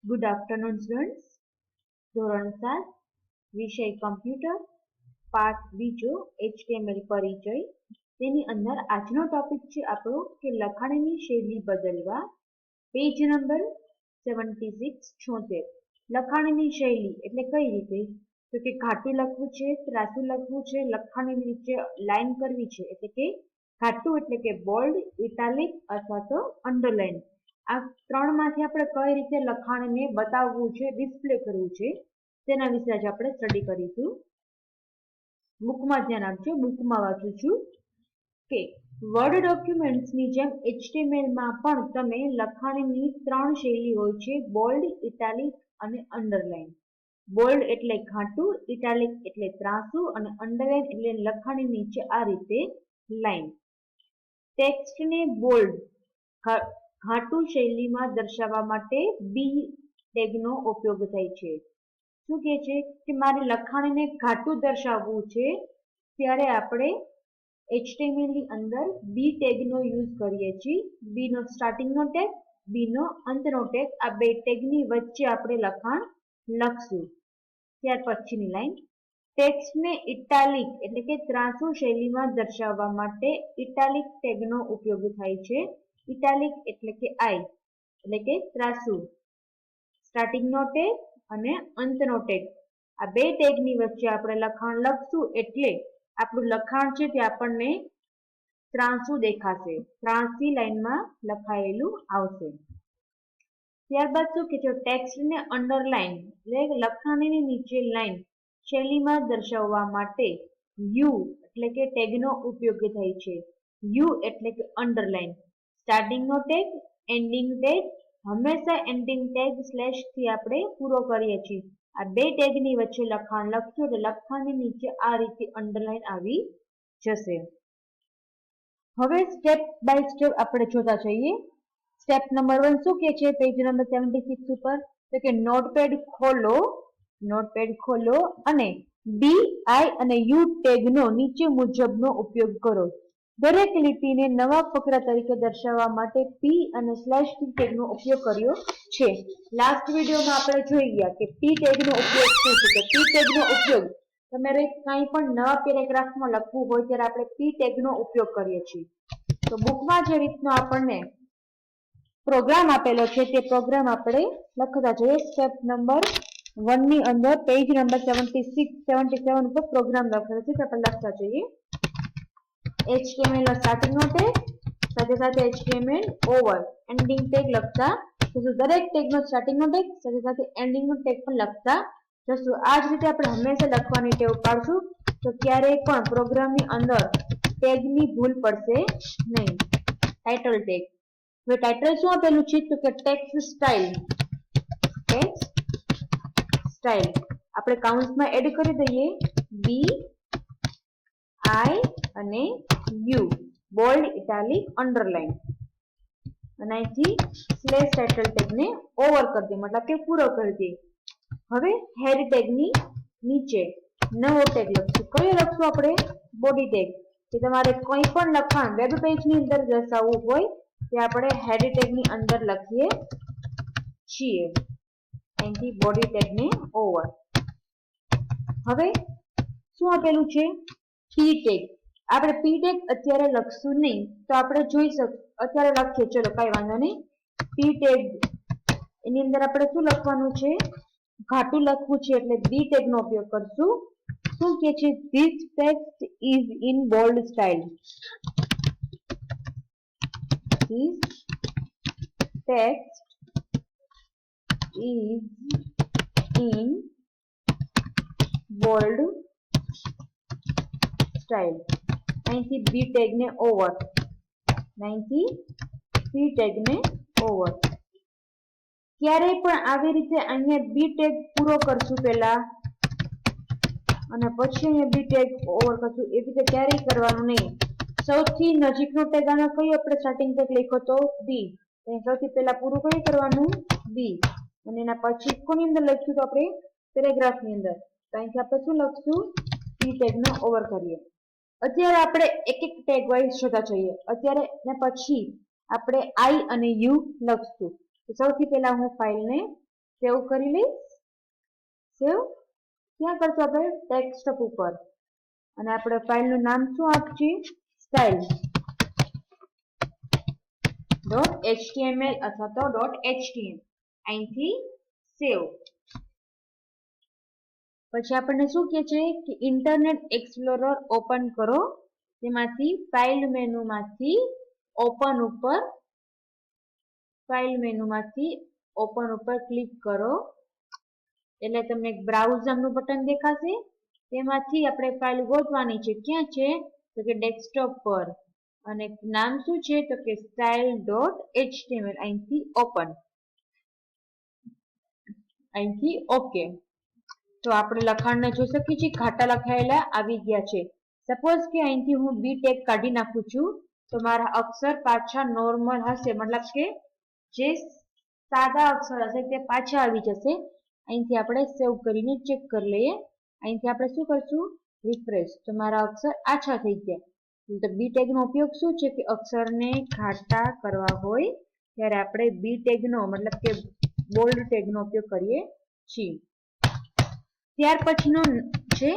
Good afternoon students. ધોરણ 7 વિષય computer પાઠ બીજો HTML પરિચય. તેની અંદર આજનો ટોપિક છે આપણો કે લખાણની શૈલી બદલવા. પેજ નંબર 76 લખાણની શૈલી એટલે કઈ રીતે? તો કે ઘાટું લખવું છે, ત્રાસું લખવું છે, લખાણની નીચે લાઈન કરવી છે એટલે કે ઘાટું એટલે કે બોલ્ડ, ઇટાલિક અથવા તો અંડરલાઈન. આ ત્રણમાંથી આપણે કઈ રીતે લખાણને બતાવવું છે, ડિસ્પ્લે કરવું છે તેના વિશે આજે આપણે સ્ટડી કરીશું. બુકમાં ધ્યાન આપજો, બુકમાં વાંચું છું કે વર્ડ ડોક્યુમેન્ટ્સની જેમ HTMLમાં પણ તમે લખાણની ત્રણ શૈલી હોય છે: બોલ્ડ, ઇટાલિક અને અંડરલાઈન. બોલ્ડ એટલે ઘાટું, ઇટાલિક એટલે ત્રાંસું અને અંડરલાઈન એટલે લખાણની નીચે આ રીતે લાઈન. ટેક્સ્ટને બોલ્ડ ઘાટું શૈલીમાં દર્શાવવા માટે બી ટેગનો ઉપયોગ થાય છે. શું કહે છે કે મારે લખાણને ઘાટું દર્શાવવું છે ત્યારે આપણે HTML ની અંદર બી ટેગનો યુઝ કરીએ છીએ. બી નો સ્ટાર્ટિંગનો ટેગ, બી નો અંતનો ટેગ, આ બે ટેગની વચ્ચે આપણે લખાણ લખશું. ત્યાર પછીની લાઈન, ટેક્સ્ટને ઇટાલિક એટલે કે ત્રાંસુ શૈલીમાં દર્શાવવા માટે ઇટાલિક ટેગનો ઉપયોગ થાય છે. ઇટાલિક એટલે કે આઈ એટલે કે ત્રાસુ, સ્ટાર્ટિંગનો ટેગ અને અંતનો ટેગ, આ બે ટેગની વચ્ચે આપણે લખાણ લખશું એટલે આપણું લખાણ છે તે આપણને ત્રાંસુ દેખાશે, ત્રાંસી લાઈનમાં લખાયેલું આવશે. ત્યારબાદ શું કે છે, ટેક્સ્ટને અંડરલાઈન એટલે લખાણની નીચે લાઈન શૈલીમાં દર્શાવવા માટે યુ એટલે કે ટેગનો ઉપયોગ થાય છે. યુ એટલે કે અંડરલાઈન. સ્ટાર્ટિંગનો ટેગ, એન્ડિંગ ટેગ, હંમેશા એન્ડિંગ ટેગ સ્લેશ થી આપણે પૂરો કરીએ છીએ. આ બે ટેગની વચ્ચે લખાણ લખશું એટલે લખાણની નીચે આ રીતે અંડરલાઈન આવી જશે. હવે સ્ટેપ બાય સ્ટેપ આપણે જોતા જઈએ. સ્ટેપ નંબર 1 શું કે છે પેજ નંબર 76 ઉપર? તો કે નોટપેડ ખોલો અને ડી, આઈ અને યુ ટેગનો નીચે મુજબનો ઉપયોગ કરો. દરેક લીટીને નવા ફકરા તરીકે દર્શાવવા માટે પી અને સ્લેશ ટી ટેગનો ઉપયોગ કર્યો છે. લાસ્ટ વિડીયોમાં આપણે જોઈ ગયા કે પી ટેગનો ઉપયોગ શું છે. તો પી ટેગનો ઉપયોગ તમારે કંઈ પણ નવા પેરેગ્રાફમાં લખવું હોય ત્યારે આપણે પી ટેગનો ઉપયોગ કરીએ છીએ. તો બુકમાં જે રીતનો આપણને પ્રોગ્રામ આપેલો છે તે પ્રોગ્રામ આપણે લખતા જઈએ. સ્ટેપ નંબર 1 ની અંદર પેજ નંબર 77 ઉપર પ્રોગ્રામ લખેલો છે તે આપણે લખતા જઈએ. HTML નો સ્ટાર્ટિંગ નો ટેગ સાથે સાથે HTML ઓવર એન્ડિંગ ટેગ લખતા જશું. દરેક ટેગ નો સ્ટાર્ટિંગ નો ટેગ સાથે સાથે એન્ડિંગ નો ટેગ પણ લખતા જશું. આ જ રીતે આપણે હંમેશા લખવાની ટેવ પાડશું તો ક્યારેય પણ પ્રોગ્રામની અંદર ટેગની ભૂલ પડશે નહીં. Title tag. હવે ટાઇટલ શું આપેલું છે તો કે ટેક્સ્ટ સ્ટાઇલ. આપણે કાઉન્સમાં એડ કરી દઈએ બી, આઈ અને યુ, બોલ્ડ, ઇટાલિક, અંડરલાઈન અને અહીંથી સ્લેશ ટાઇટલ ટેગને ઓવર કરી દઈએ, મતલબ કે પૂરો કરી દઈએ. હવે હેડ ટેગની નીચે નવો ટેગ લખશું. કયો લખશું આપણે? Body tag. કે તમારે કોઈ પણ લખાણ વેબ પેજની અંદર દર્શાવવું હોય તે આપણે હેડ ટેગની અંદર લખીએ છીએ. અહીંથી બોડી ટેગને ઓવર. હવે શું આપેલું છે? પી ટેગ. આપણે પી ટેગ અત્યારે લખશું નહીં તો આપણે જોઈ અત્યારે લખીએ, ચલો કઈ વાંધો નહીં. પી ટેગ એની અંદર આપણે શું લખવાનું છે? ઘાટું લખવું છે એટલે બી ટેગ નો ઉપયોગ કરશું. શું કે છે? This text is in bold style. This text is in bold style. અહીંથી બી ટેગને ઓવર, અહીંથી પી ટેગને ઓવર. ક્યારેય પણ આવી રીતે અહીંયા બી ટેગ પૂરો કરશું પહેલા અને પછી અહીંયા બી ટેગ ઓવર કરશું. એ રીતે ક્યારેય કરવાનું નહીં. સૌથી નજીકનો ટેગ આનો કયો આપણે સ્ટાર્ટિંગ ટેગ લખ્યો તો બી, સૌથી પહેલા પૂરું કઈ કરવાનું? બી. અને એના પછી કોની અંદર લખ્યું તો આપણે પેરેગ્રાફની અંદર, તો અહીંથી આપણે શું લખશું? પી ટેગનો ઓવર કરીએ. અત્યારે આપણે એક એક ટેગ વાઇઝ જોતા જઈએ. અત્યારે ને પછી આપણે આઈ અને યુ લખશું. તો સૌથી પહેલા હું ફાઇલને સેવ કરી લઈશ. સેવ ક્યાં કરશું આપણે? ડેસ્કટોપ ઉપર. અને આપણે ફાઇલનું નામ શું આપીએ? style.html અથવા તો .html. અહીંથી સેવ. પછી આપણને શું કહે છે કે ઇન્ટરનેટ એક્સપ્લોરર ઓપન કરો. તેમાંથી ફાઇલ મેનુમાંથી ઓપન ઉપર ક્લિક કરો એટલે તમને એક બ્રાઉઝરનું બટન દેખાશે. તેમાંથી આપણે ફાઇલ ગોતવાની છે. ક્યાં છે? તો કે ડેસ્કટોપ પર. અને નામ શું છે? તો કે style.html. અહીંથી ઓકે. તો આપણે લખાણને જોઈ શકીએ છીએ ઘાટા લખાયેલા આવી ગયા છે. સપોઝ કે અહીંથી હું બી ટેગ કાઢી નાખું છું તો મારા અક્ષર પાછા નોર્મલ હશે, મતલબ કે જે સાદા અક્ષર હશે તે પાછા આવી જશે. અહીંથી આપણે સેવ કરીને ચેક કરી લઈએ. અહીંથી આપણે શું કરશું? રિફ્રેશ. તો મારા અક્ષર આછા થઈ ગયા. તો બી ટેગનો ઉપયોગ શું છે કે અક્ષરને ઘાટા કરવા હોય ત્યારે આપણે બી ટેગનો મતલબ કે બોલ્ડ ટેગનો ઉપયોગ કરીએ છીએ. ત્યાર પછીનું છે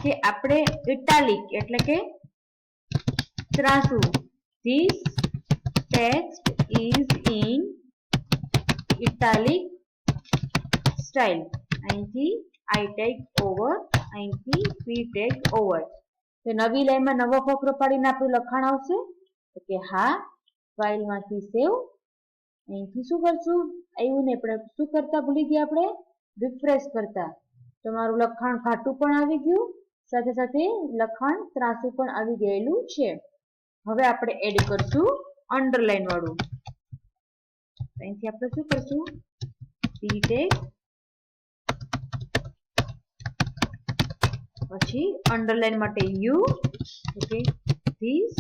કે આપણે ઇટાલિક એટલે કે ત્રાંસુ. This text is in italic style. અહીંથી I tag over, અહીંથી P tag over. તો નવી લાઈનમાં નવો ફકરો પાડીને આપણું લખાણ આવશે. તો કે હા. ફાઇલમાંથી સેવ. અહીંથી શું કરશું? આવ્યું ને, આપણે શું કરતા ભૂલી ગયા? આપણે રિફ્રેશ કરતા. તો મારું લખાણ ઘાટું પણ આવી ગયું, સાથે સાથે લખાણ ત્રાંસુ પણ આવી ગયેલું છે. હવે આપણે એડ કરશું અંડરલાઈન વાળું. અહીંથી આપણે શું કરશું? પી ટેગ પછી અંડરલાઈન માટે you. Okay, this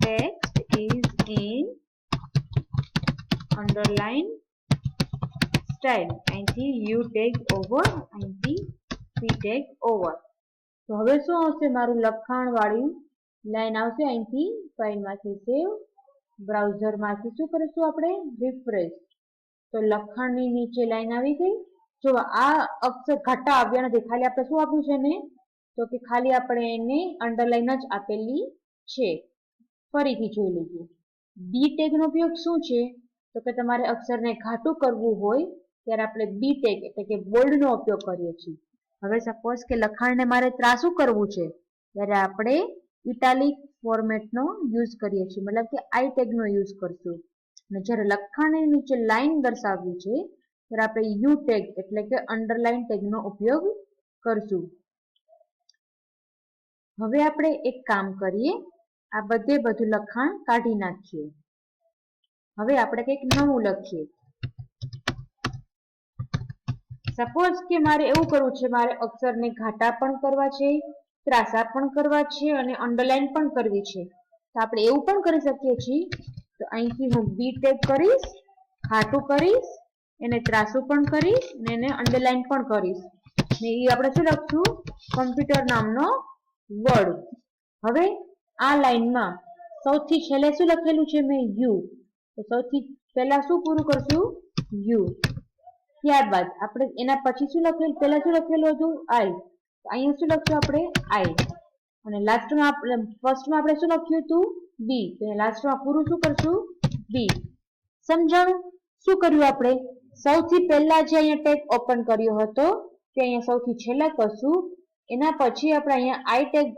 text is in underline style. અહીંથી યુ ટેગ ઓવર, અહીંથી પી ટેગ ઓવર. તો હવે શું આવશે? મારું લખાણ વાળી લાઈન આવશે. અહીંથી ફાઇલમાંથી સેવ, બ્રાઉઝરમાંથી શું કરીશું આપણે? રિફ્રેશ. તો લખાણની નીચે લાઈન આવી ગઈ. જો આ અક્ષર ઘાટા આવ્યા નથી, ખાલી આપણે શું આપ્યું છે ને? તો કે ખાલી આપણે એને અંડરલાઈન જ આપેલી છે. ફરીથી જોઈ લઈએ. બી ટેગનો ઉપયોગ શું છે? તો કે તમારે અક્ષરને ઘાટું કરવું હોય ત્યારે આપણે બી ટેગ એટલે કે બોલ્ડનો ઉપયોગ કરીએ છીએ. હવે સપોઝ કે લખાણને મારે ત્રાંસુ કરવું છે ત્યારે આપણે ઇટાલિક ફોર્મેટનો યુઝ કરીએ છીએ, મતલબ કે આઈ ટેગનો યુઝ કરશું. અને જ્યારે લખાણની નીચે લાઈન દર્શાવવી છે ત્યારે આપણે યુ ટેગ એટલે કે અંડરલાઈન ટેગનો ઉપયોગ કરશું. હવે આપણે એક કામ કરીએ, આ બધું લખાણ કાઢી નાખીએ. હવે આપણે કંઈક નવું લખીએ. સપોઝ કે મારે એવું કરવું છે, મારે અક્ષરને ઘાટા પણ કરવા છે, ત્રાંસા પણ કરવા છે અને અંડરલાઈન પણ કરવી છે. તો આપણે એવું પણ કરી શકીએ છીએ. તો અહીંથી હું બી ટેગ કરીશ, ઘાટું કરીશ, એને ત્રાંસુ પણ કરીશ અને એને અંડરલાઈન પણ કરીશ. ને એ આપણે શું લખશું? કમ્પ્યુટર નામનો વર્ડ. હવે આ લાઈનમાં સૌથી છેલ્લે શું લખેલું છે મેં? યુ. તો સૌથી પહેલા શું પૂરું કરશું? યુ. ત્યારબાદ આપણે એના પછી શું લખેલું? પહેલા શું લખેલું હતું? આઈ. અહીંયા શું લખશું આપણે? આઈ. અને લાસ્ટમાં ફર્સ્ટમાં આપણે શું લખ્યું હતું? બી. તો લાસ્ટમાં પૂરું શું કરશું? બી. સમજાણું? શું કર્યું આપણે? સૌથી પહેલા જે અહીંયા ટેગ ઓપન કર્યો હતો તે અહીંયા સૌથી છેલ્લે કરશું. એના પછી આપણે અહીંયા આઈ ટેગ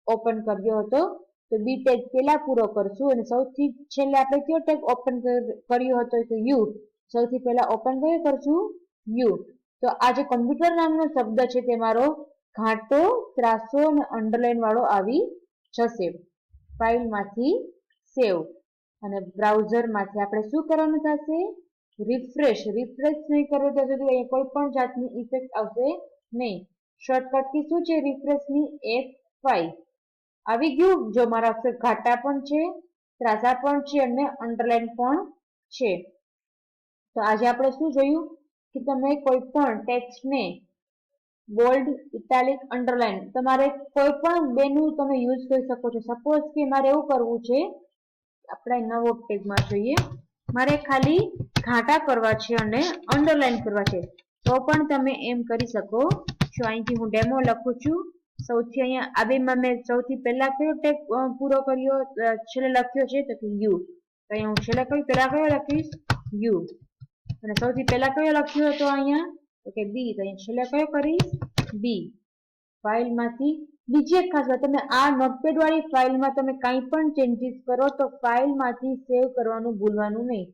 ઓપન કર્યો હતો તો બી ટેગ પહેલા પૂરો કરશું અને સૌથી છેલ્લે આપણે કયો ટેગ ઓપન કર્યો હતો? તો યુ. સૌથી પહેલા ઓપન કયો કરશું? યુ. તો આ જે કમ્પ્યુટર નામનો શબ્દ છે તે મારો ઘાટો, ત્રાંસો અને અંડરલાઈન વાળો આવી જશે. ફાઇલમાંથી સેવ અને બ્રાઉઝરમાંથી આપણે શું કરવાનું થશે? રિફ્રેશ. રિફ્રેશ નહીં કરો ત્યાં સુધી અહીંયા કોઈ પણ જાતની ઇફેક્ટ આવશે નહીં. શોર્ટકટ કી શું છે રિફ્રેશની? F5. આવી ગયું. જો મારા અક્ષર ઘાટા પણ છે, ત્રાંસા પણ છે અને અંડરલાઈન પણ છે. તો આજે આપણે શું જોયું કે તમે કોઈ પણ ટેક્સ્ટને બોલ્ડ, ઇટાલિક, અંડરલાઈન તમારે કોઈ પણ બેનું તમે યુઝ કરી શકો છો. સપોઝ કે મારે એવું કરવું છે, આપણે નવો ટેગમાં જોઈએ, મારે ખાલી ઘાટા કરવા છે અને અંડરલાઈન કરવા છે તો પણ તમે એમ કરી શકો છો. અહીંથી હું ડેમો લખું છું. સૌથી અહીંયા આ બેમાં મેં સૌથી પહેલા કયો ટેગ પૂરો કર્યો, છેલ્લે લખ્યો છે તો કે યુ. તો અહીંયા હું છેલ્લે પહેલા કયો લખીશ યુ, અને સૌથી પહેલા કયો લખ્યો હતો અહીંયા તો કે બી. તો અહીંયા છેલ્લે કયો કરીશ બી. ફાઇલમાંથી બીજી એક ખાસ વાત, તમે આ નોટપેડ વાળી ફાઇલમાં તમે કંઈ પણ ચેન્જીસ કરો તો ફાઇલમાંથી સેવ કરવાનું ભૂલવાનું નહીં.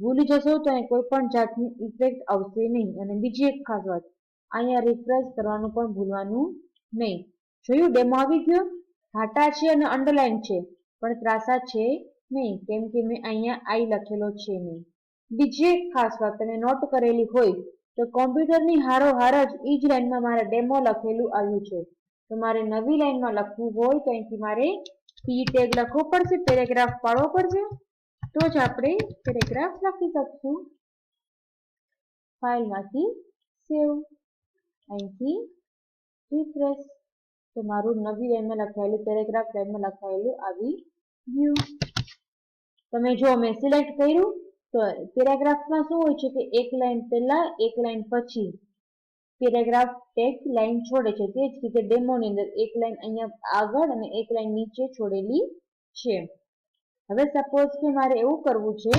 ભૂલી જશો તો કોઈ પણ જાતની ઇફેક્ટ આવશે નહીં. અને બીજી એક ખાસ વાત, અહીંયા રિફ્રેશ કરવાનું પણ ભૂલવાનું નહીં. જોયું, ડેમો આવી ગયો. ઘાટા છે અને અંડરલાઈન છે પણ ત્રાસા છે નહીં, કેમ કે મેં અહીંયા આઈ લખેલો છે નહીં. બીજી એક ખાસ વાત તમે નોટ કરેલી હોય તો કોમ્પ્યુટરની હારોહાર જ એ જ લાઈનમાં મારે ડેમો લખેલું આવ્યું છે. તો મારે નવી લાઈનમાં લખવું હોય તો અહીંથી મારે પી ટેગ લખવો પડશે, પેરેગ્રાફ પાડવો પડશે, તો જ આપણે પેરેગ્રાફ લખી શકશું. ફાઇલમાંથી સેવ, અહીંથી રિફ્રેશ, તો મારું નવી લાઈનમાં લખાયેલું પેરેગ્રાફ લાઈનમાં લખાયેલું આવી ગયું. તમે જો મેં સિલેક્ટ કર્યું તો પેરેગ્રાફમાં શું હોય છે કે એક લાઈન પહેલા એક લાઈન પછી પેરેગ્રાફ ટેગ લાઈન છોડે છે. તે જ રીતે ડેમોની અંદર એક લાઈન અહીંયા આગળ અને એક લાઈન નીચે છોડેલી છે. હવે સપોઝ કે મારે એવું કરવું છે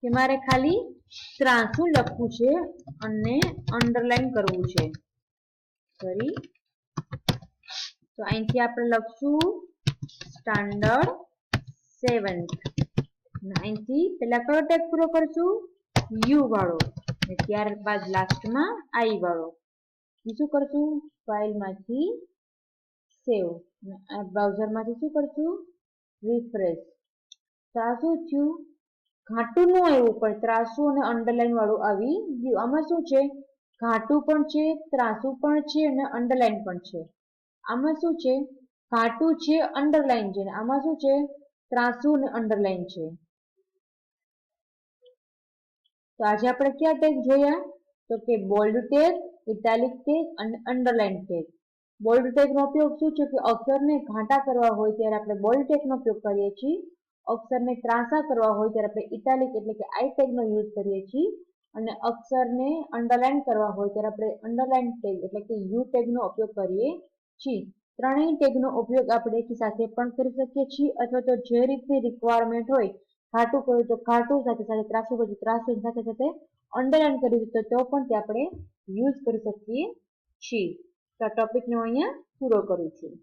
કે મારે ખાલી ત્રાંસું લખવું છે અને અંડરલાઈન કરવું છે. સોરી, તો અહીંથી આપણે લખશું સ્ટાન્ડર્ડ 7th. અહીંથી પેલા કયો ટેગ પૂરો કરશું યુ વાળો, અને ત્યારબાદ લાસ્ટમાં આઈ વાળો. શું કરશું ફાઇલમાંથી સેવ, આ બ્રાઉઝરમાંથી શું કરશું રિફ્રેશ. તો આ શું થયું, ઘાટું ન આવ્યું પણ ત્રાસું અને અંડરલાઈન વાળું આવી ગયું. આમાં શું છે, ઘાટું પણ છે, ત્રાસું પણ છે અને અંડરલાઈન પણ છે. આમાં શું છે, ઘાટું છે, અંડરલાઈન છે, અને આમાં શું છે, ત્રાસું અને અંડરલાઈન છે. તો આજે આપણે કયા ટેગ જોયા તો કે બોલ્ડ ટેગ, ઇટાલિક ટેગ અને અંડરલાઈન ટેગ. બોલ્ડ ટેગનો ઉપયોગ શું છે કે અક્ષરને ઘાટા કરવા હોય ત્યારે આપણે બોલ્ડ ટેગનો ઉપયોગ કરીએ છીએ. અક્ષરને ત્રાંસા કરવા હોય ત્યારે આપણે ઇટાલિક એટલે કે આઈ ટેગનો યુઝ કરીએ છીએ. અને અક્ષરને અંડરલાઈન કરવા હોય ત્યારે આપણે અંડરલાઈન ટેગ એટલે કે યુ ટેગનો ઉપયોગ કરીએ છીએ. ત્રણેય ટેગનો ઉપયોગ આપણે એકી સાથે પણ કરી શકીએ છીએ, અથવા તો જે રીતની રિક્વાયરમેન્ટ હોય, ઘાટું કર્યું તો ઘાટું, સાથે સાથે ત્રાસું કર્યું તો ત્રાસું, સાથે સાથે અંડરલાઈન કર્યું તો પણ તે આપણે યુઝ કરી શકીએ છીએ. તો આ ટોપિકને હું અહીંયા પૂરો કરું છું.